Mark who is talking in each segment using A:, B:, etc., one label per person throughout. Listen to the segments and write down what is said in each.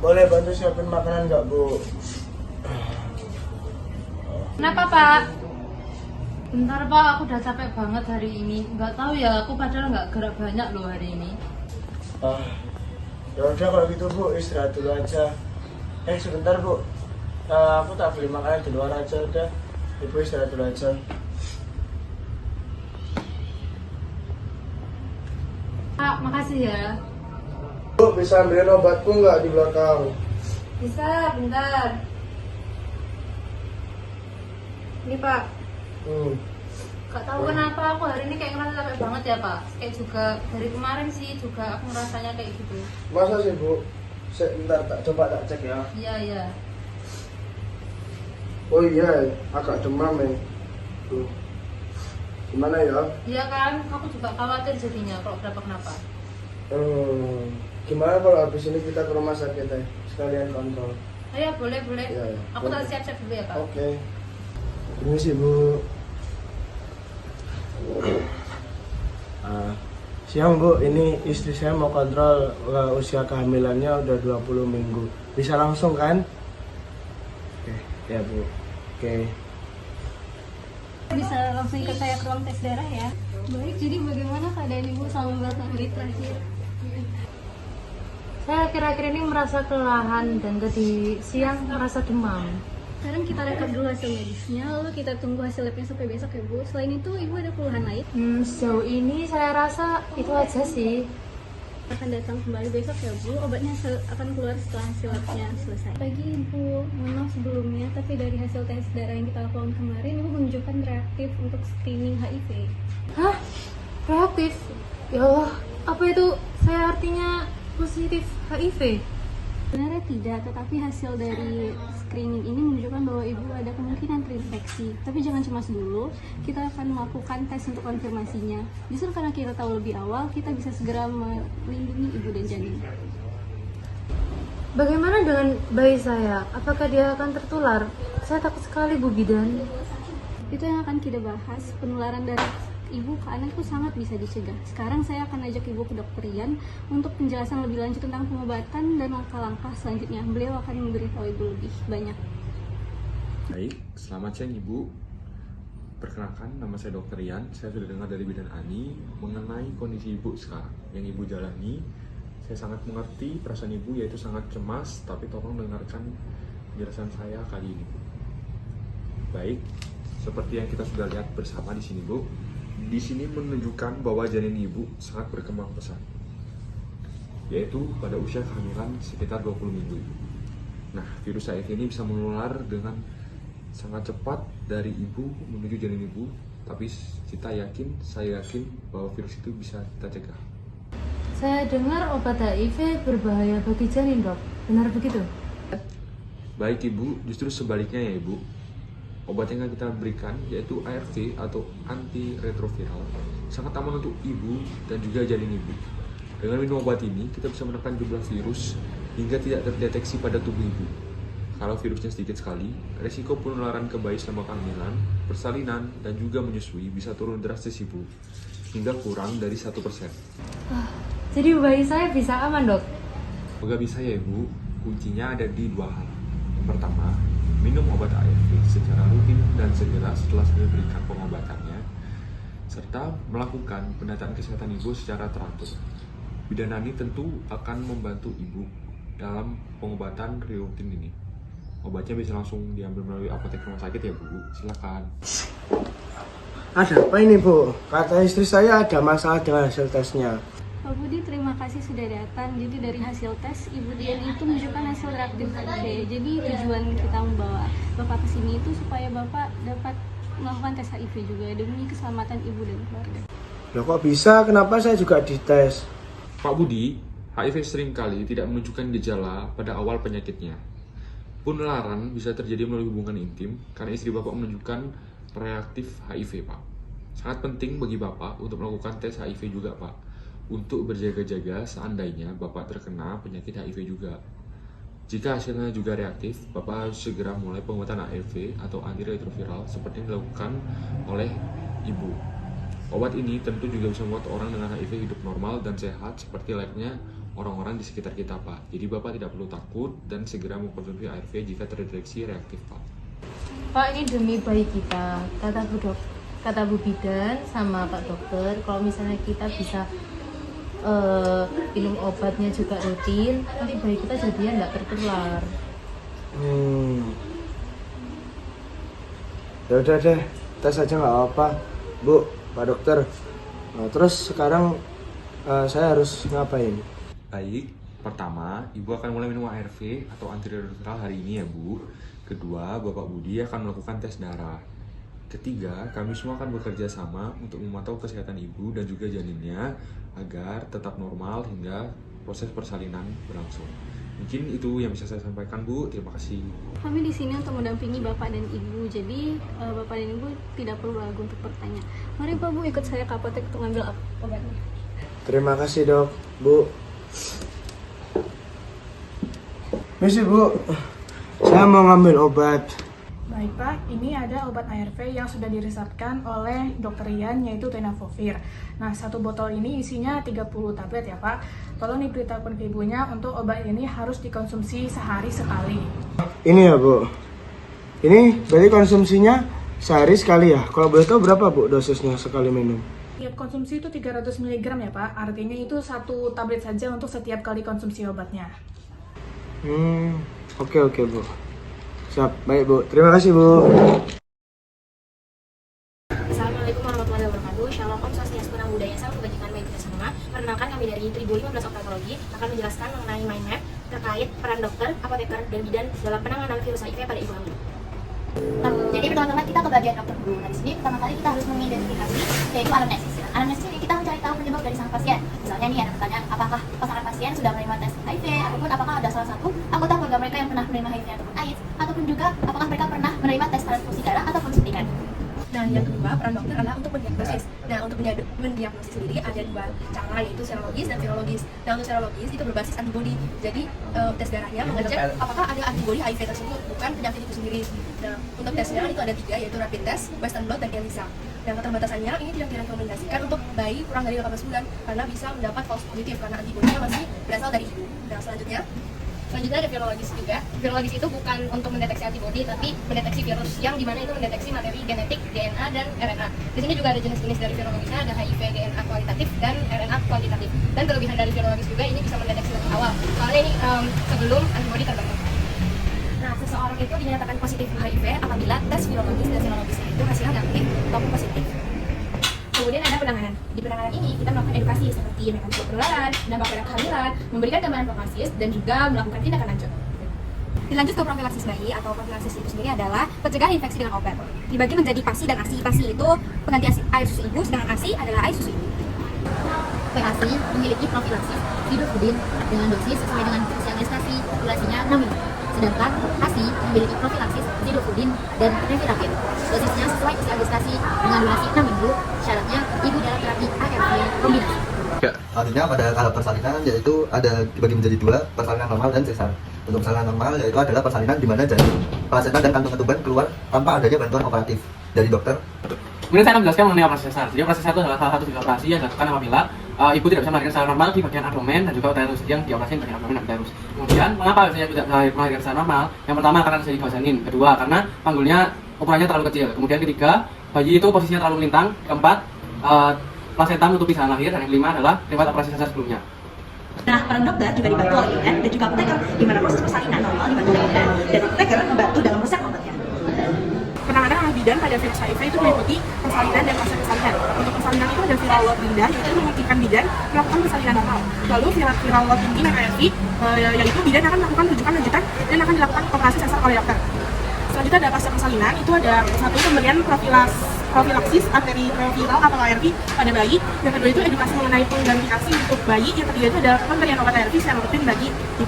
A: Boleh bantu siapin makanan nggak, Bu?
B: Kenapa Pak? Bentar Pak, aku udah capek banget hari ini. Nggak tahu ya, aku padahal nggak gerak banyak loh hari ini.
A: Ah, ya udah kalau gitu Bu, istirahat dulu aja. Sebentar Bu, aku tak beli makanan di luar aja udah. Ibu istirahat dulu aja.
B: Pak, makasih ya.
A: Bu, bisa ambilin obatku nggak di belakang?
B: Bisa, bentar. Ini Pak, nggak tahu kenapa aku hari ini kayak ngerasa capek banget ya Pak. Kayak juga dari kemarin sih juga aku ngerasanya kayak gitu.
A: Masa sih Bu? Sebentar, coba tak cek ya.
B: Iya, iya.
A: Oh iya, agak demam ya. Tuh. Gimana ya?
B: Iya kan, aku juga khawatir jadinya kalau kenapa-kenapa.
A: Gimana kalau habis ini kita ke rumah sakit ya? Sekalian kontrol.
B: Oh ya, boleh, boleh.
A: Iya, iya.
B: Aku tak siap-siap dulu ya Pak.
A: Oke. Permisi Bu. Siang Bu, ini istri saya mau kontrol usia kehamilannya udah 20 minggu. Bisa langsung kan? Oke, ya Bu. Oke.
C: Bisa langsung ikut saya ke ruang tes darah ya. Baik, jadi bagaimana keadaan ibu selama beberapa hari terakhir?
B: Saya akhir-akhir ini merasa kelelahan dan tadi siang merasa demam.
C: Sekarang kita rekap dulu hasil medisnya, lalu kita tunggu hasil labnya sampai besok ya Bu. Selain itu, ibu ada keluhan lain?
B: Sejauh ini saya rasa itu aja sih.
C: Akan datang kembali besok ya Bu. Obatnya akan keluar setelah hasil labnya selesai. Pagi Ibu, mohon maaf sebelumnya, tapi dari hasil tes darah yang kita lakukan kemarin, Ibu menunjukkan reaktif untuk screening HIV.
B: Hah? Reaktif? Ya Allah, apa itu? Saya artinya positif HIV?
C: Sebenarnya tidak, tetapi hasil dari screening ini menunjukkan bahwa ibu ada kemungkinan terinfeksi. Tapi jangan cemas dulu, kita akan melakukan tes untuk konfirmasinya. Justru karena kita tahu lebih awal, kita bisa segera melindungi ibu dan janin.
B: Bagaimana dengan bayi saya? Apakah dia akan tertular? Saya takut sekali Bu Bidan.
C: Itu yang akan kita bahas, penularan dari ibu ke anak itu sangat bisa dicegah. Sekarang saya akan ajak ibu ke dokter Rian untuk penjelasan lebih lanjut tentang pengobatan dan langkah-langkah selanjutnya. Beliau akan memberitahu ibu lebih banyak.
D: Baik, selamat siang Ibu. Perkenalkan, nama saya Dr. Rian. Saya sudah dengar dari Bidan Ani mengenai kondisi Ibu sekarang yang Ibu jalani. Saya sangat mengerti perasaan Ibu, yaitu sangat cemas, tapi tolong dengarkan penjelasan saya kali ini, Bu. Baik, seperti yang kita sudah lihat bersama di sini, Bu. Di sini menunjukkan bahwa janin ibu sangat berkembang pesat, yaitu pada usia kehamilan sekitar 20 minggu. Nah, virus HIV ini bisa menular dengan sangat cepat dari ibu menuju janin ibu, tapi saya yakin bahwa virus itu bisa kita cegah.
B: Saya dengar obat HIV berbahaya bagi janin, Dok. Benar begitu?
D: Baik Ibu, justru sebaliknya ya Ibu. Obat yang akan kita berikan yaitu ARV atau antiretroviral sangat aman untuk ibu dan juga janin ibu. Dengan minum obat ini kita bisa menekan jumlah virus hingga tidak terdeteksi pada tubuh ibu. Kalau virusnya sedikit sekali, resiko penularan ke bayi selama kehamilan, persalinan, dan juga menyusui bisa turun drastis ibu hingga kurang dari 1%.
B: Jadi bayi saya bisa aman, Dok?
D: Moga bisa ya Ibu, kuncinya ada di dua hal. Yang pertama, minum obat ARV secara rutin dan segera setelah diberikan pengobatannya, serta melakukan pendataan kesehatan ibu secara teratur. Bidan Ani tentu akan membantu ibu dalam pengobatan rutin ini. Obatnya bisa langsung diambil melalui apotek rumah sakit ya Bu, silakan.
A: Ada apa ini Bu? Kata istri saya ada masalah dengan hasil tesnya.
C: Pak Budi, terima kasih sudah datang. Jadi dari hasil tes, Ibu Dian itu menunjukkan hasil reaktif HIV. Jadi tujuan kita membawa Bapak ke sini itu supaya Bapak dapat melakukan tes HIV juga demi keselamatan ibu dan keluarga.
A: Loh kok bisa? Kenapa saya juga dites?
D: Pak Budi, HIV seringkali tidak menunjukkan gejala pada awal penyakitnya. Penularan bisa terjadi melalui hubungan intim karena istri Bapak menunjukkan reaktif HIV, Pak. Sangat penting bagi Bapak untuk melakukan tes HIV juga, Pak. Untuk berjaga-jaga seandainya Bapak terkena penyakit HIV juga. Jika hasilnya juga reaktif, Bapak harus segera mulai pengobatan ARV atau antiretroviral seperti yang dilakukan oleh Ibu. Obat ini tentu juga bisa membuat orang dengan HIV hidup normal dan sehat seperti layaknya orang-orang di sekitar kita, Pak. Jadi Bapak tidak perlu takut dan segera mengkonsumsi ARV jika terdeteksi reaktif, Pak.
B: Pak, ini demi bayi kita, kata Bu Bidan sama Pak Dokter, kalau misalnya kita bisa minum obatnya juga rutin, nanti bayi kita jadinya nggak tertular.
A: Ya udah deh, tes aja nggak apa-apa, Bu, Pak Dokter. Nah, terus sekarang saya harus ngapain?
D: Baik, pertama, Ibu akan mulai minum ARV atau antiretroviral hari ini ya, Bu. Kedua, Bapak Budi akan melakukan tes darah. Ketiga, kami semua akan bekerja sama untuk memantau kesehatan Ibu dan juga janinnya agar tetap normal hingga proses persalinan berlangsung. Mungkin itu yang bisa saya sampaikan, Bu. Terima kasih.
C: Kami di sini untuk mendampingi Bapak dan Ibu, jadi Bapak dan Ibu tidak perlu ragu untuk bertanya. Mari Pak Bu ikut saya ke apotek untuk ngambil obatnya.
A: Terima kasih, Dok. Bu. Misi, Bu. Saya mau ngambil obat.
E: Baik Pak, ini ada obat ARV yang sudah diresepkan oleh Dr. Rian, yaitu tenofovir. Nah, satu botol ini isinya 30 tablet ya Pak. Tolong diberitahukan ke ibunya untuk obat ini harus dikonsumsi sehari sekali.
A: Ini ya, Bu. Ini berarti konsumsinya sehari sekali ya? Kalau boleh tahu berapa, Bu, dosisnya sekali minum?
E: Tiap konsumsi itu 300 mg ya Pak, artinya itu satu tablet saja untuk setiap kali konsumsi obatnya.
A: Oke, Bu. Siap, baik Bu. Terima kasih, Bu.
F: Assalamualaikum warahmatullahi wabarakatuh. Shalom, Om Swastiastu, Namo Buddhaya, salam kebajikan bagi kita semua. Perkenalkan, kami dari Tribu 15 Ophthalmology akan menjelaskan mengenai mind map terkait peran dokter, apoteker, dan bidan dalam penanganan virus HIV pada ibu hamil. Jadi pertama-tama kita ke bagian dokter dulu. Nah, di sini pertama kali kita harus mengidentifikasi yaitu anamnesis. Anamnesis ini kita mencari tahu penyebab dari sang pasien. Misalnya nih ada pertanyaan, apakah pasangan pasien sudah menerima tes HIV, ataupun apakah ada salah satu anggota keluarga mereka yang pernah menerima HIV ataupun AIDS, ataupun juga apakah mereka pernah menerima tes transfusi darah ataupun suntikan. Nah, yang kedua, peran dokter adalah untuk mendiagnosis. Nah, untuk mendiagnosis sendiri ada dua cara, yaitu serologis dan virologis. Nah, untuk serologis itu berbasis antibodi. Jadi, tes darahnya mengecek apakah ada antibodi HIV tersebut, bukan penyakit itu sendiri. Nah, untuk tesnya itu ada 3, yaitu rapid test, western blot, dan ELISA. Dan keterbatasannya ini tidak direkomendasikan untuk bayi kurang dari 18 bulan karena bisa mendapat false positif karena antibodinya masih berasal dari ibu. Nah, selanjutnya ada virologis juga. Virologis itu bukan untuk mendeteksi antibodi, tapi mendeteksi virus, yang dimana itu mendeteksi materi genetik, DNA, dan RNA. Di sini juga ada jenis-jenis dari virologisnya, ada HIV, DNA kualitatif, dan RNA kuantitatif. Dan kelebihan dari virologis juga ini bisa mendeteksi lebih awal, soalnya ini sebelum antibodi terbentuk. Nah, seseorang itu dinyatakan positif HIV apabila tes virologis dan serologisnya itu hasilnya negatif ataupun positif. Kemudian ada penanganan. Di penanganan ini kita melakukan edukasi seperti mekanisme penularan, dampak pada kehamilan, memberikan gambaran prognosis, dan juga melakukan tindakan lanjut. Dilanjut ke profilaksis bayi atau profilaksis itu sendiri adalah pencegahan infeksi dengan obat. Dibagi menjadi PASI dan ASI. PASI itu pengganti air susu ibu, sedangkan ASI adalah air susu ibu. PASI memiliki profilaksis hidrofudin dengan dosis sesuai dengan usia gestasi, durasinya 6 minggu. Sedangkan ASI memiliki profilaksis hidrofudin dan remdesivir. Dosisnya sesuai usia gestasi dengan durasi 6 minggu. Syaratnya ibu dalam terapi ARV kombinasi.
G: Artinya pada tahap persalinan yaitu ada dibagi menjadi 2, persalinan normal dan sesar. Untuk persalinan normal yaitu adalah persalinan di mana janin, plasenta dan kantung ketuban keluar tanpa adanya bantuan operatif dari dokter.
H: Kemudian saya akan menjelaskan mengenai operasi sesar. Jadi operasi sesar itu adalah salah satu operasi yang dilakukan apabila ibu tidak bisa melahirkan secara normal di bagian abdomen dan juga uterus yang dioperasi di bagian abdomen dan uterus. Kemudian mengapa biasanya tidak melahirkan secara normal? Yang pertama karena terjadi gagal janin. Kedua karena panggulnya ukurannya terlalu kecil. Kemudian ketiga bayi itu posisinya terlalu melintang. Keempat plasenta menutupi jalan lahir. Dan yang kelima adalah riwayat operasi sesar sebelumnya.
F: Nah, peran dokter juga dibantu oleh bidan dan juga apoteker, di mana proses persalinan normal dibantu oleh bidan dan apoteker membantu dalam resep obatnya.
E: Penanganan oleh bidan pada virus HIV itu meliputi persalinan dan proses persalinan. Untuk persalinan itu ada viral load bidan, yaitu memungkinkan bidan melakukan persalinan normal. Lalu viral load tinggi ARV, yaitu bidan akan melakukan rujukan lanjutan dan akan dilakukan operasi sesar oleh dokter. Selanjutnya ada pasca persalinan, itu ada satu pemberian profilaksis antiretroviral atau ARV pada bayi. Yang kedua itu edukasi mengenai pengganti ASI untuk bayi. Yang ketiga itu ada pemberian obat ARV secara rutin bagi ibu.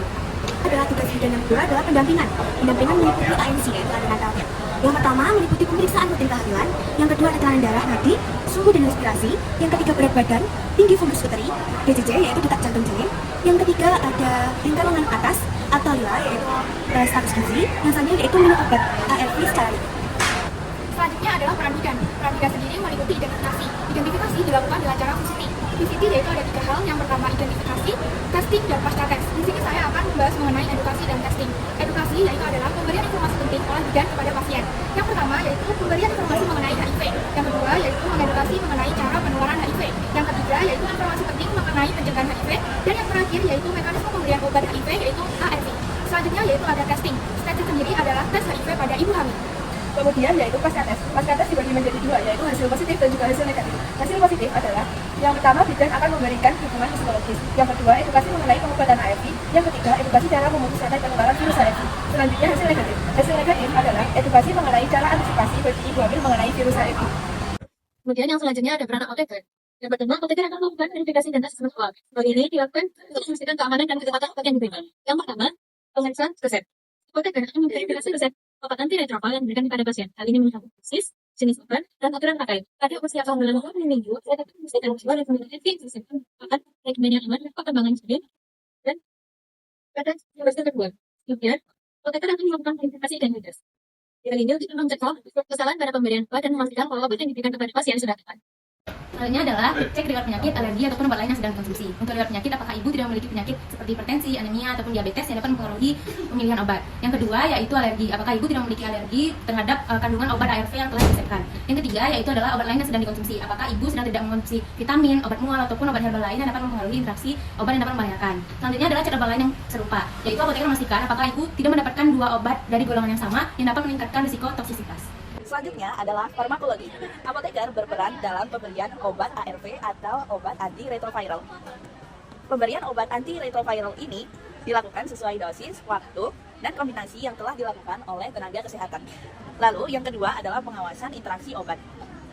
F: Adalah tugas bidan yang kedua adalah pendampingan. Pendampingan meliputi ANC, yaitu antenatal care. Yang pertama meliputi pemeriksaan rutin kehamilan. Yang kedua tekanan darah, nadi, suhu dan respirasi. Yang ketiga berat badan, tinggi fundus uteri, DJJ yaitu detak jantung janin. Yang ketiga ada tingkat lengan atas atau lila yaitu status gizi. Yang selanjutnya yaitu minum obat ARV secara rutin. Selanjutnya adalah peran bidan. Peran bidan sendiri meliputi identifikasi. Identifikasi dilakukan dengan cara VCT. VCT yaitu ada 3 hal. Yang pertama identifikasi, testing, dan pasca tes. Di sini saya akan membahas mengenai edukasi dan testing. Edukasi yaitu adalah pemberian informasi penting oleh bidan kepada pasien. Yang pertama yaitu pemberian informasi mengenai HIV. Yang kedua yaitu mengedukasi mengenai cara penularan HIV. Yang ketiga yaitu informasi penting mengenai pencegahan HIV. Dan yang terakhir yaitu mekanisme pemberian obat HIV yaitu ARV. Selanjutnya yaitu ada testing. Testing sendiri adalah tes HIV pada ibu hamil.
E: Kemudian yaitu pasca tes. Pasca tes dibagi menjadi 2, yaitu hasil positif dan juga hasil negatif. Hasil positif adalah yang pertama, bidan akan memberikan dukungan psikologis. Yang kedua, edukasi mengenai pengobatan ARV. Yang ketiga, edukasi cara memutus rantai penularan virus ARV. Selanjutnya hasil negatif. Hasil negatif adalah edukasi mengenai cara antisipasi bagi ibu hamil mengenai virus ARV.
F: Kemudian yang selanjutnya ada peran apoteker. Yang pertama, apoteker akan melakukan verifikasi dan tes asesmen awal. Hal ini dilakukan untuk memastikan keamanan dan kecepatan obat yang diberikan. Yang pertama, pemeriksaan resep. Apoteker akan memverifikasi resep obat antiretroviral yang diberikan kepada pasien. Hal ini melihat dosis, jenis obat, dan aturan pakai. Pada usia kehamilan 2 minggu, saya dapat memastikan bahwa rekomendasi resep akan regimen yang aman, perkembangan insulin, dan pada yang kedua. Kemudian, apoteker akan melakukan verifikasi identitas. Hal ini untuk mencegah kesalahan pada pemberian obat dan memastikan bahwa obat yang diberikan kepada pasien sudah tepat. Selanjutnya adalah cek riwayat penyakit, alergi, ataupun obat lain yang sedang dikonsumsi. Untuk riwayat penyakit, apakah ibu tidak memiliki penyakit seperti hipertensi, anemia, ataupun diabetes yang dapat mempengaruhi pemilihan obat. Yang kedua, yaitu alergi. Apakah ibu tidak memiliki alergi terhadap kandungan obat ARV yang telah diresepkan. Yang ketiga, yaitu adalah obat lain yang sedang dikonsumsi. Apakah ibu sedang tidak mengonsumsi vitamin, obat mual, ataupun obat herbal lain yang dapat mempengaruhi interaksi obat yang dapat membahayakan. Selanjutnya adalah cara lain yang serupa, yaitu apoteker memastikan apakah ibu tidak mendapatkan 2 obat dari golongan yang sama yang dapat meningkatkan risiko toksisitas.
E: Selanjutnya adalah farmakologi. Apoteker berperan dalam pemberian obat ARV atau obat antiretroviral. Pemberian obat antiretroviral ini dilakukan sesuai dosis, waktu, dan kombinasi yang telah dilakukan oleh tenaga kesehatan. Lalu yang kedua adalah pengawasan interaksi obat.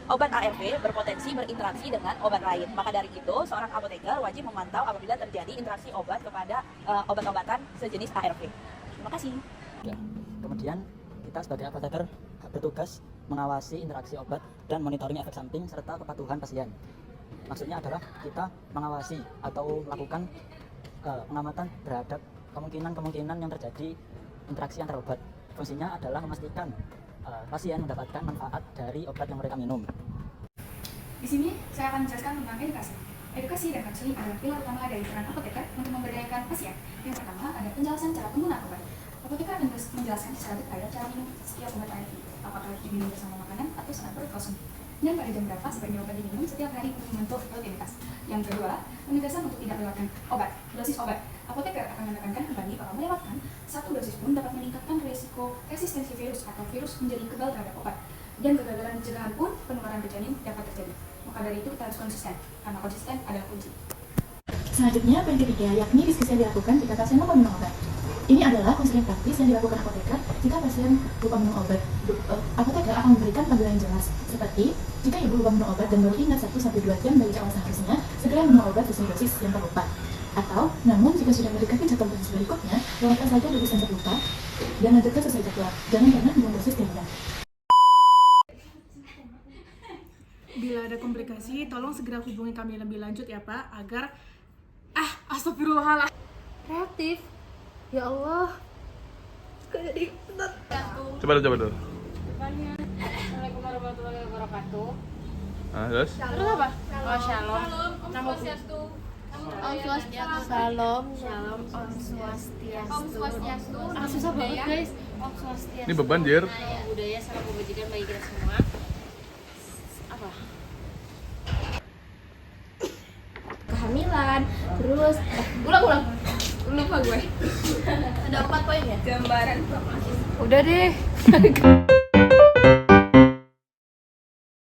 E: Obat ARV berpotensi berinteraksi dengan obat lain. Maka dari itu, seorang apoteker wajib memantau apabila terjadi interaksi obat kepada obat-obatan sejenis ARV. Terima kasih.
I: Kemudian kita sebagai apoteker bertugas mengawasi interaksi obat dan monitoring efek samping serta kepatuhan pasien. Maksudnya adalah kita mengawasi atau melakukan pengamatan terhadap kemungkinan yang terjadi interaksi antar obat. Fungsinya adalah memastikan pasien mendapatkan manfaat dari obat yang mereka minum.
F: Di sini saya akan menjelaskan tentang edukasi. Edukasi dan konseling adalah pilar utama dari peran apoteker untuk memberdayakan pasien. Yang pertama ada penjelasan cara penggunaan obat. Apoteker akan menjelaskan secara detail cara minum setiap obat ARV, apakah diminum bersama makanan atau saat perut kosong, dan pada jam berapa sebaiknya obat diminum setiap hari untuk membentuk rutinitas. Yang kedua, penegasan untuk tidak melewatkan obat, dosis obat. Apoteker akan menekankan kembali bahwa melewatkan 1 dosis pun dapat meningkatkan risiko resistensi virus atau virus menjadi kebal terhadap obat, dan kegagalan pencegahan pun penularan ke janin dapat terjadi. Maka dari itu kita harus konsisten, karena konsisten adalah kunci.
J: Selanjutnya, poin ketiga, yakni diskusi yang dilakukan jika pasien lupa minum obat. Ini adalah konseling praktis yang dilakukan apoteker jika pasien lupa minum obat. Apoteker akan memberikan panduan yang jelas, seperti jika ibu lupa minum obat dan baru ingat 1-2 jam dari awal seharusnya, segera minum obat sesuai dosis yang terlupa. Atau, namun jika sudah mendekati jadwal dosis berikutnya, lewatkan saja dosis yang terlupa dan lanjutkan sesuai jadwal. Jangan pernah minum dosis terhadap.
E: Bila ada komplikasi, tolong segera hubungi kami lebih lanjut ya Pak, agar astagfirullahaladzim.
B: Kreatif. Ya Allah.
D: Coba dulu.
B: Assalamualaikum warahmatullahi wabarakatuh.
D: Terus?
B: Terus apa? Oh, shalom. Om Swastiastu. Om Swastiastu. Shalom. Shalom. Om Swastiastu. Om Swastiastu. Susah banget guys. Om Swastiastu.
D: Ini beban, Jir.
B: Budaya sama kebajikan bagi kita semua. Apa? Kehamilan. Terus ulang. Lupa gue. Ada 4 poin ya? Gambaran. Udah deh.